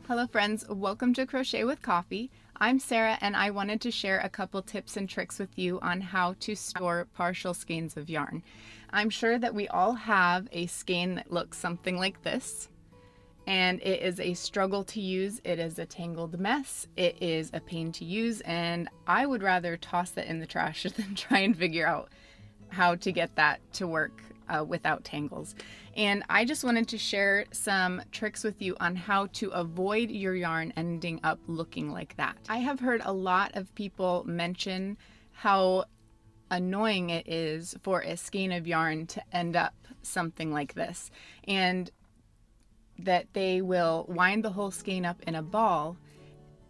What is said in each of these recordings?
Hello friends, welcome to Crochet with Coffee. I'm Sarah and I wanted to share a couple tips and tricks with you on how to store partial skeins of yarn. I'm sure that we all have a skein that looks something like this, and it is a struggle to use. It is a tangled mess. It is a pain to use, and I would rather toss that in the trash than try and figure out how to get that to work without tangles. And I just wanted to share some tricks with you on how to avoid your yarn ending up looking like that. I have heard a lot of people mention how annoying it is for a skein of yarn to end up something like this, and that they will wind the whole skein up in a ball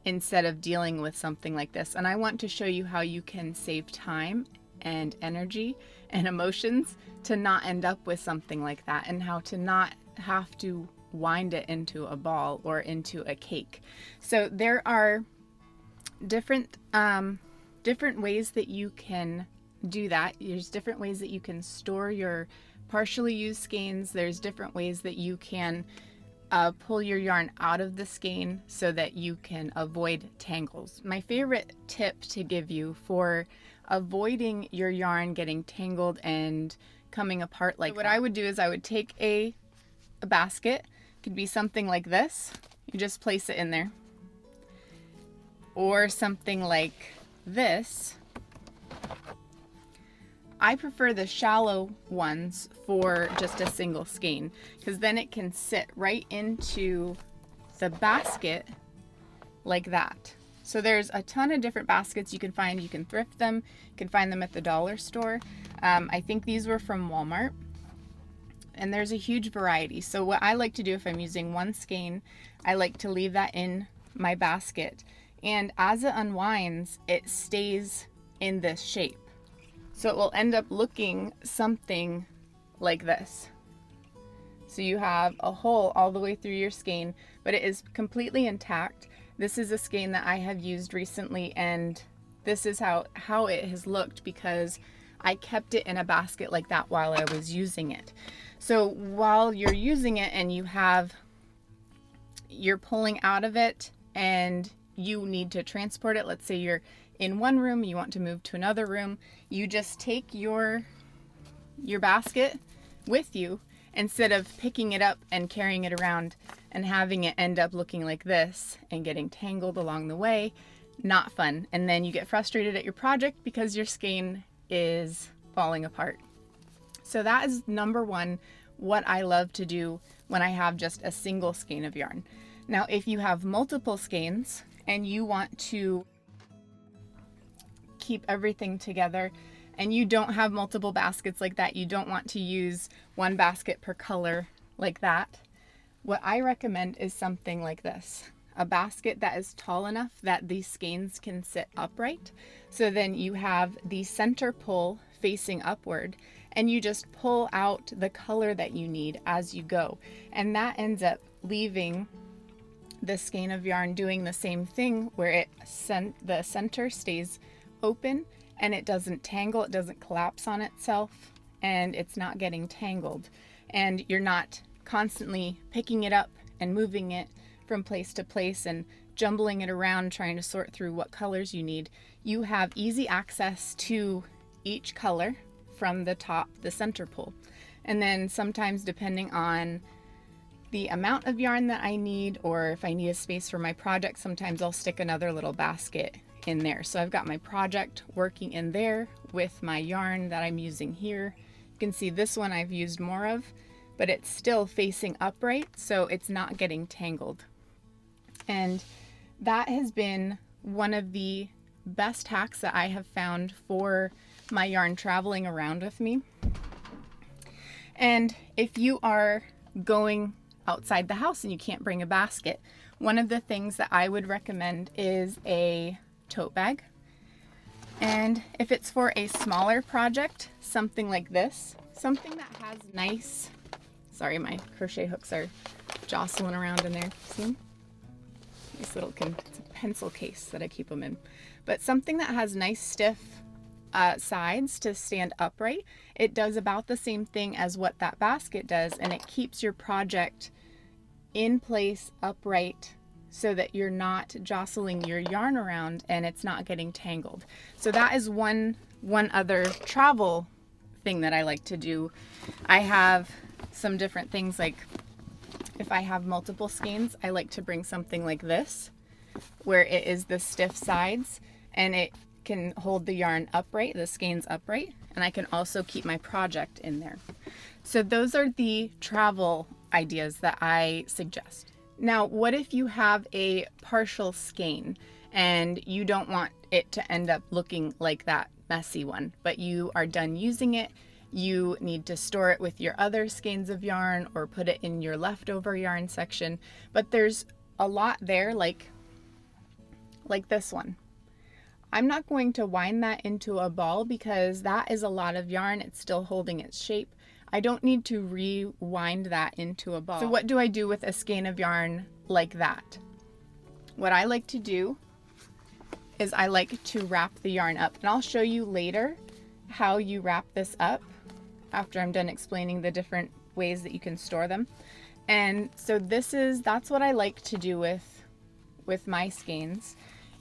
instead of dealing with something like this. And I want to show you how you can save time and energy and emotions to not end up with something like that, and how to not have to wind it into a ball or into a cake. So there are different ways that you can do that. There's different ways that you can store your partially used skeins. There's different ways that you can pull your yarn out of the skein so that you can avoid tangles. My favorite tip to give you for avoiding your yarn getting tangled and coming apart like that. What I would do is I would take a basket. It could be something like this. You just place it in there. Or something like this. I prefer the shallow ones for just a single skein, because then it can sit right into the basket like that. So there's a ton of different baskets you can find. You can thrift them. You can find them at the dollar store. I think these were from Walmart. And there's a huge variety. So what I like to do if I'm using one skein, I like to leave that in my basket. And as it unwinds, it stays in this shape. So it will end up looking something like this. So you have a hole all the way through your skein, but it is completely intact. This is a skein that I have used recently, and this is how it has looked because I kept it in a basket like that while I was using it. So while you're using it and you're pulling out of it and you need to transport it, let's say you're in one room, you want to move to another room, you just take your basket with you instead of picking it up and carrying it around and having it end up looking like this and getting tangled along the way. Not fun. And then you get frustrated at your project because your skein is falling apart. So that is number one, what I love to do when I have just a single skein of yarn. Now, if you have multiple skeins and you want to keep everything together and you don't have multiple baskets like that, you don't want to use one basket per color like that, what I recommend is something like this. A basket that is tall enough that these skeins can sit upright. So then you have the center pull facing upward, and you just pull out the color that you need as you go. And that ends up leaving the skein of yarn doing the same thing, where the center stays open and it doesn't tangle, it doesn't collapse on itself, and it's not getting tangled. And you're not constantly picking it up and moving it from place to place and jumbling it around trying to sort through what colors you need. You have easy access to each color from the top, the center pull. And then sometimes, depending on the amount of yarn that I need, or if I need a space for my project, sometimes I'll stick another little basket in there. So I've got my project working in there with my yarn that I'm using here. You can see this one I've used more of, but it's still facing upright, so it's not getting tangled. And that has been one of the best hacks that I have found for my yarn traveling around with me. And if you are going outside the house and you can't bring a basket, one of the things that I would recommend is a tote bag. And if it's for a smaller project, something like this, something that has nice, sorry, my crochet hooks are jostling around in there. See? Nice little, it's a pencil case that I keep them in. But something that has nice stiff sides to stand upright. It does about the same thing as what that basket does, and it keeps your project in place, upright, so that you're not jostling your yarn around and it's not getting tangled. So that is one other travel thing that I like to do. I have some different things, like if I have multiple skeins, I like to bring something like this where it is the stiff sides and it can hold the yarn upright, the skeins upright, and I can also keep my project in there. So those are the travel ideas that I suggest. Now, what if you have a partial skein and you don't want it to end up looking like that messy one, but you are done using it, you need to store it with your other skeins of yarn or put it in your leftover yarn section, but there's a lot there, like this one. I'm not going to wind that into a ball because that is a lot of yarn. It's still holding its shape. I don't need to rewind that into a ball. So what do I do with a skein of yarn like that? What I like to do is I like to wrap the yarn up, and I'll show you later how you wrap this up after I'm done explaining the different ways that you can store them. And so that's what I like to do with my skeins.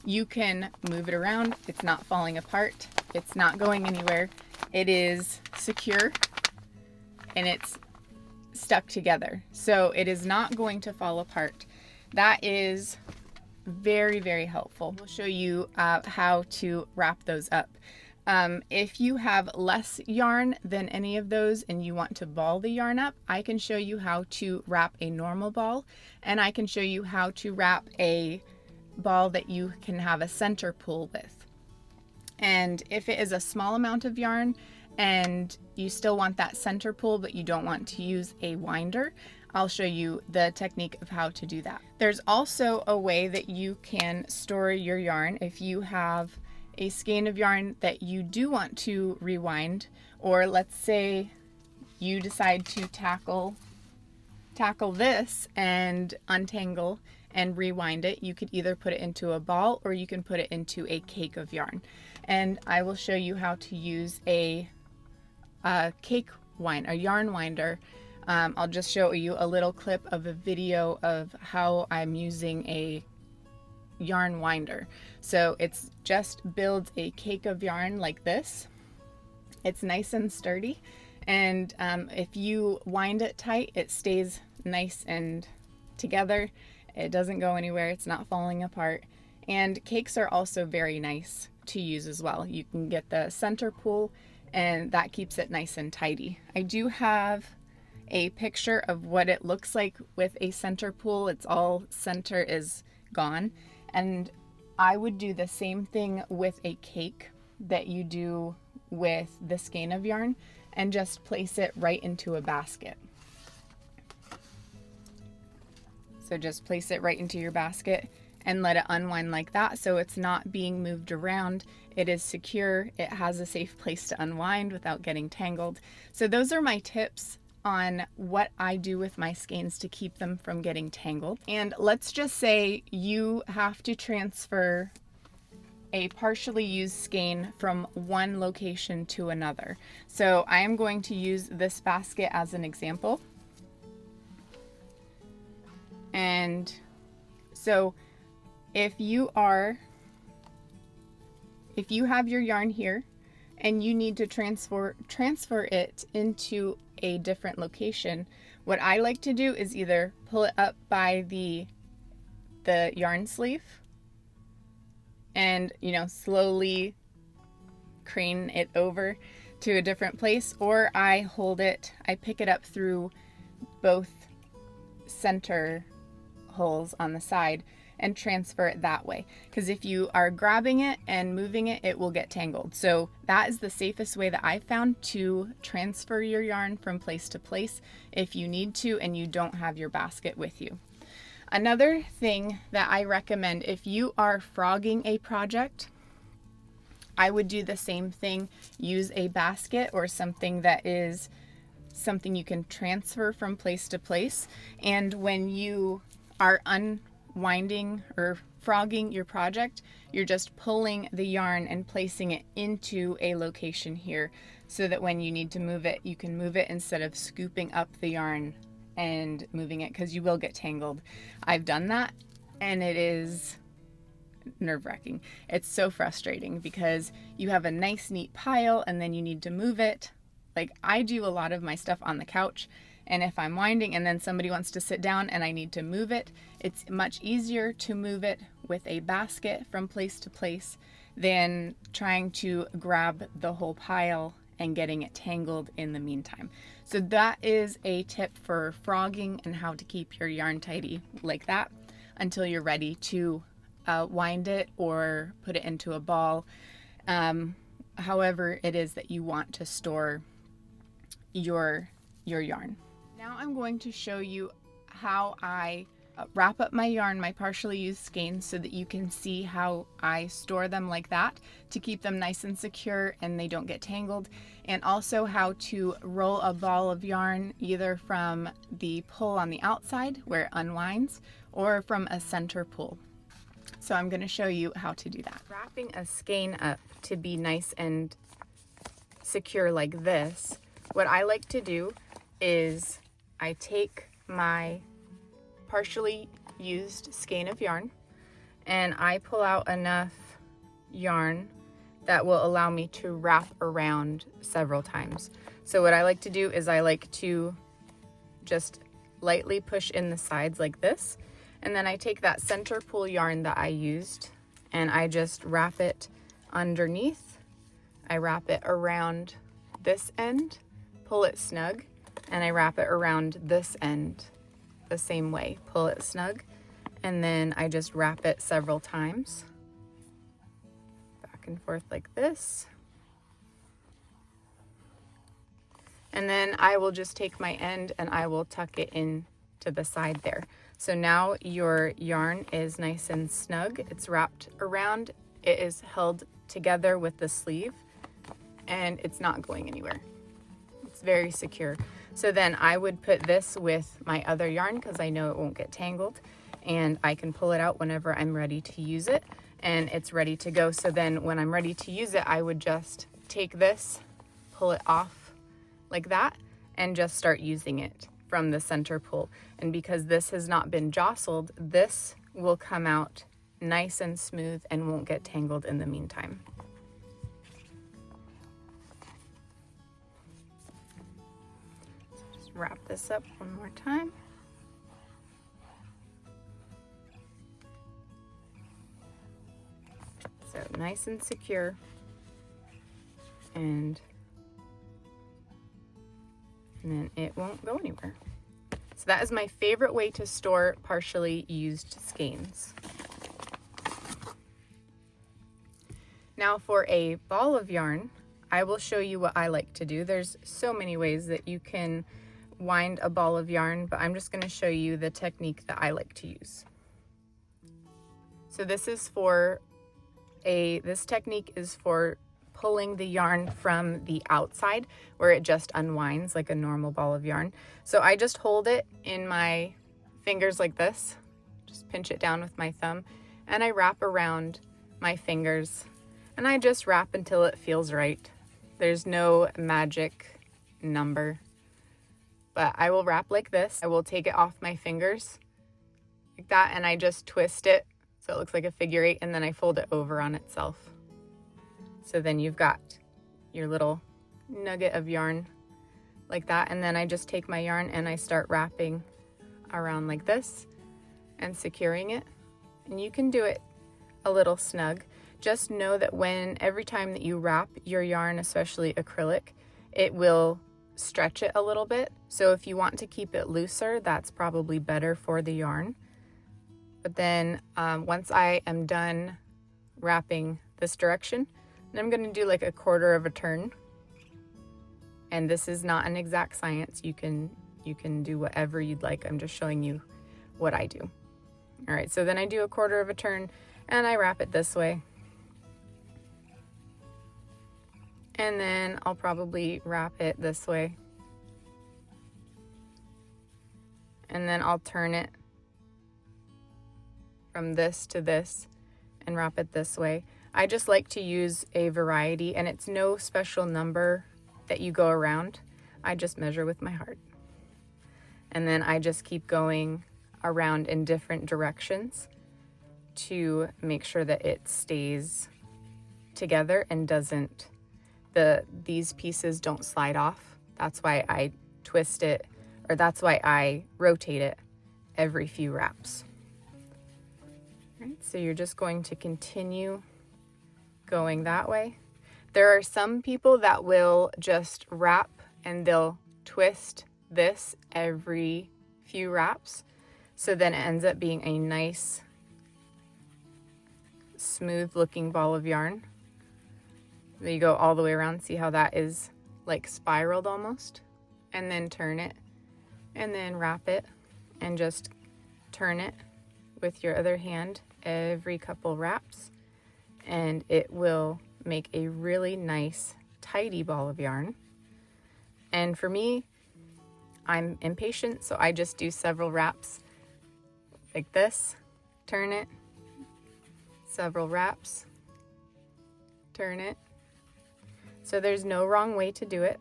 You can move it around. It's not falling apart. It's not going anywhere. It is secure and it's stuck together. So it is not going to fall apart. That is very, very helpful. We'll show you how to wrap those up. If you have less yarn than any of those and you want to ball the yarn up, I can show you how to wrap a normal ball, and I can show you how to wrap a ball that you can have a center pull with. And if it is a small amount of yarn and you still want that center pull but you don't want to use a winder, I'll show you the technique of how to do that. There's also a way that you can store your yarn if you have a skein of yarn that you do want to rewind, or let's say you decide to tackle this and untangle and rewind it. You could either put it into a ball or you can put it into a cake of yarn. And I will show you how to use a yarn winder. I'll just show you a little clip of a video of how I'm using a yarn winder. So it's just builds a cake of yarn like this. It's nice and sturdy, and if you wind it tight, it stays nice and together. It doesn't go anywhere. It's not falling apart. And cakes are also very nice to use as well. You can get the center pull and that keeps it nice and tidy. I do have a picture of what it looks like with a center pull. It's all center is gone. And I would do the same thing with a cake that you do with the skein of yarn and just place it right into a basket. So just place it right into your basket and let it unwind like that, so it's not being moved around. It is secure. It has a safe place to unwind without getting tangled. So those are my tips on what I do with my skeins to keep them from getting tangled. And let's just say you have to transfer a partially used skein from one location to another. So I am going to use this basket as an example. And so if you have your yarn here and you need to transfer it into a different location, what I like to do is either pull it up by the yarn sleeve and, slowly crane it over to a different place, or I pick it up through both center holes on the side and transfer it that way, because if you are grabbing it and moving it, it will get tangled. So that is the safest way that I've found to transfer your yarn from place to place if you need to and you don't have your basket with you. Another thing that I recommend, if you are frogging a project, I would do the same thing. Use a basket or something that is something you can transfer from place to place. And when you are unwinding or frogging your project, you're just pulling the yarn and placing it into a location here so that when you need to move it, you can move it instead of scooping up the yarn and moving it, because you will get tangled. I've done that And it is nerve-wracking. It's so frustrating because you have a nice neat pile and then you need to move it. Like, I do a lot of my stuff on the couch, and if I'm winding and then somebody wants to sit down and I need to move it, it's much easier to move it with a basket from place to place than trying to grab the whole pile and getting it tangled in the meantime. So that is a tip for frogging and how to keep your yarn tidy like that until you're ready to wind it or put it into a ball, however it is that you want to store your yarn. Now I'm going to show you how I wrap up my yarn, my partially used skeins, so that you can see how I store them like that to keep them nice and secure and they don't get tangled, and also how to roll a ball of yarn either from the pull on the outside where it unwinds or from a center pull. So I'm going to show you how to do that. Wrapping a skein up to be nice and secure like this, what I like to do is I take my partially used skein of yarn and I pull out enough yarn that will allow me to wrap around several times. So what I like to do is I like to just lightly push in the sides like this, and then I take that center pull yarn that I used and I just wrap it underneath. I wrap it around this end, pull it snug, and I wrap it around this end the same way, pull it snug, and then I just wrap it several times back and forth like this. And then I will just take my end and I will tuck it in to the side there. So now your yarn is nice and snug. It's wrapped around, it is held together with the sleeve, and it's not going anywhere. It's very secure. So then I would put this with my other yarn because I know it won't get tangled, and I can pull it out whenever I'm ready to use it, and it's ready to go. So then when I'm ready to use it, I would just take this, pull it off like that, and just start using it from the center pull. And because this has not been jostled, this will come out nice and smooth and won't get tangled in the meantime. Wrap this up one more time. So nice and secure, and then it won't go anywhere. So that is my favorite way to store partially used skeins. Now for a ball of yarn, I will show you what I like to do. There's so many ways that you can wind a ball of yarn, but I'm just going to show you the technique that I like to use. So this technique is for pulling the yarn from the outside where it just unwinds like a normal ball of yarn. So I just hold it in my fingers like this, just pinch it down with my thumb, and I wrap around my fingers, and I just wrap until it feels right. There's no magic number. But I will wrap like this. I will take it off my fingers like that, and I just twist it so it looks like a figure eight, and then I fold it over on itself. So then you've got your little nugget of yarn like that, and then I just take my yarn and I start wrapping around like this and securing it. And you can do it a little snug. Just know that every time that you wrap your yarn, especially acrylic, it will stretch it a little bit. So if you want to keep it looser, that's probably better for the yarn. But then once I am done wrapping this direction, then I'm going to do like a quarter of a turn. And this is not an exact science. You can do whatever you'd like. I'm just showing you what I do. All right, so then I do a quarter of a turn and I wrap it this way. And then I'll probably wrap it this way. And then I'll turn it from this to this and wrap it this way. I just like to use a variety, and it's no special number that you go around. I just measure with my heart. And then I just keep going around in different directions to make sure that it stays together and doesn't, these pieces don't slide off. That's why I twist it, or that's why I rotate it every few wraps. All right, so you're just going to continue going that way. There are some people that will just wrap and they'll twist this every few wraps, so then it ends up being a nice smooth looking ball of yarn. Then you go all the way around, see how that is like spiraled almost, and then turn it and then wrap it and just turn it with your other hand every couple wraps, and it will make a really nice tidy ball of yarn. And for me, I'm impatient, so I just do several wraps like this, turn it, several wraps, turn it. So there's no wrong way to do it.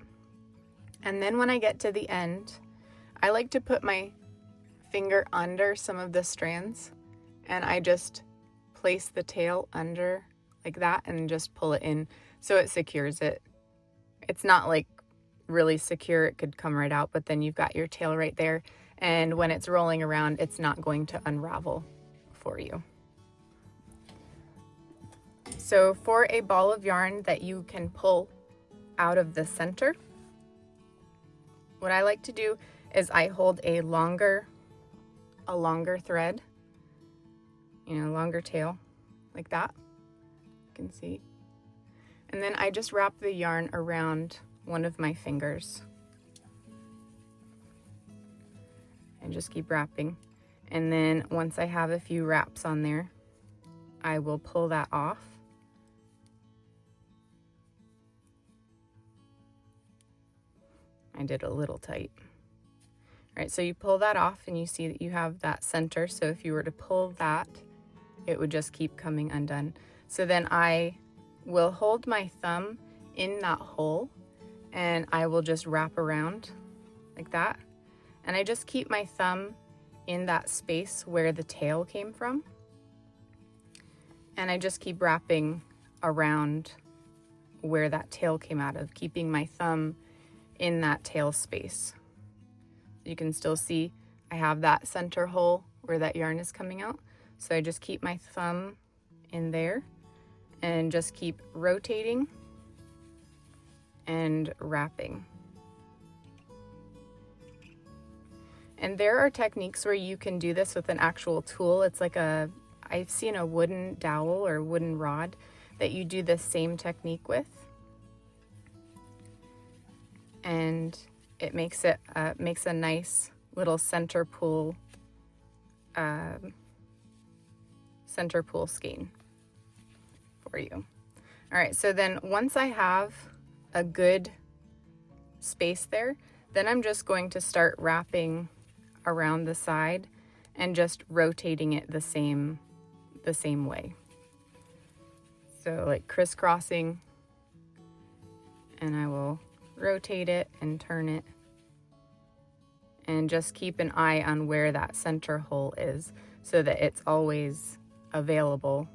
And then when I get to the end, I like to put my finger under some of the strands, and I just place the tail under like that and just pull it in so it secures it. It's not like really secure, it could come right out, but then you've got your tail right there, and when it's rolling around, it's not going to unravel for you. So for a ball of yarn that you can pull out of the center, what I like to do is I hold a longer thread, longer tail like that, you can see, and then I just wrap the yarn around one of my fingers and just keep wrapping. And then once I have a few wraps on there, I will pull that off. I did a little tight. All right, so you pull that off and you see that you have that center. So if you were to pull that, it would just keep coming undone. So then I will hold my thumb in that hole and I will just wrap around like that. And I just keep my thumb in that space where the tail came from. And I just keep wrapping around where that tail came out of, keeping my thumb in that tail space. You can still see I have that center hole where that yarn is coming out. So I just keep my thumb in there and just keep rotating and wrapping. And there are techniques where you can do this with an actual tool. It's like I've seen a wooden dowel or wooden rod that you do the same technique with. And it makes a nice little center pull skein for you. All right, so then once I have a good space there, then I'm just going to start wrapping around the side and just rotating it the same way. So like crisscrossing, and I will rotate it and turn it, and just keep an eye on where that center hole is so that it's always available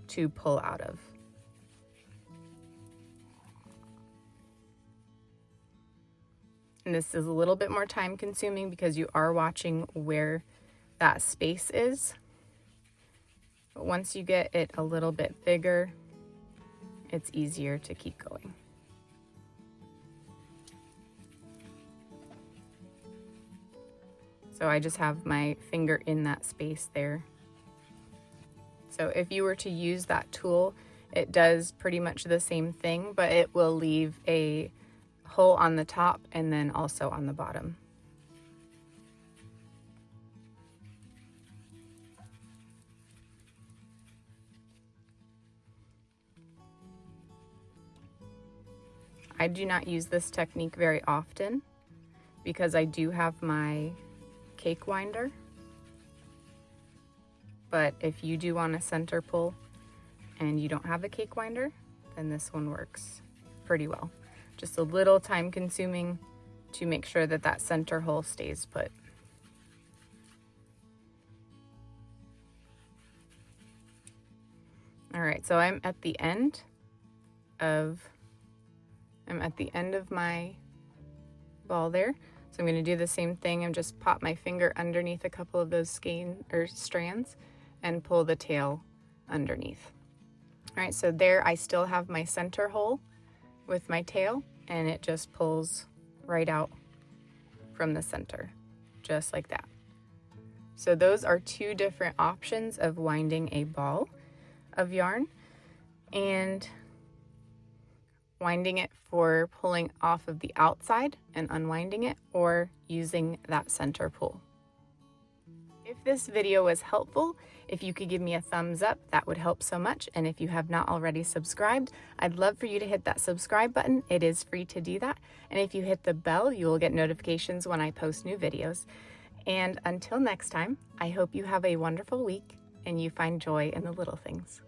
to pull out of. And this is a little bit more time consuming because you are watching where that space is. But once you get it a little bit bigger, it's easier to keep going. So I just have my finger in that space there. So if you were to use that tool, it does pretty much the same thing, but it will leave a hole on the top and then also on the bottom. I do not use this technique very often because I do have my cake winder. But if you do want a center pull and you don't have a cake winder, then this one works pretty well. Just a little time consuming to make sure that that center hole stays put. right, so I'm at the end of my ball there. So I'm going to do the same thing and just pop my finger underneath a couple of those skein or strands and pull the tail underneath. All right, so there I still have my center hole with my tail, and it just pulls right out from the center, just like that. So those are two different options of winding a ball of yarn, and winding it for pulling off of the outside and unwinding it, or using that center pull. If this video was helpful, if you could give me a thumbs up, that would help so much. And if you have not already subscribed, I'd love for you to hit that subscribe button. It is free to do that. And if you hit the bell, you will get notifications when I post new videos. And until next time, I hope you have a wonderful week and you find joy in the little things.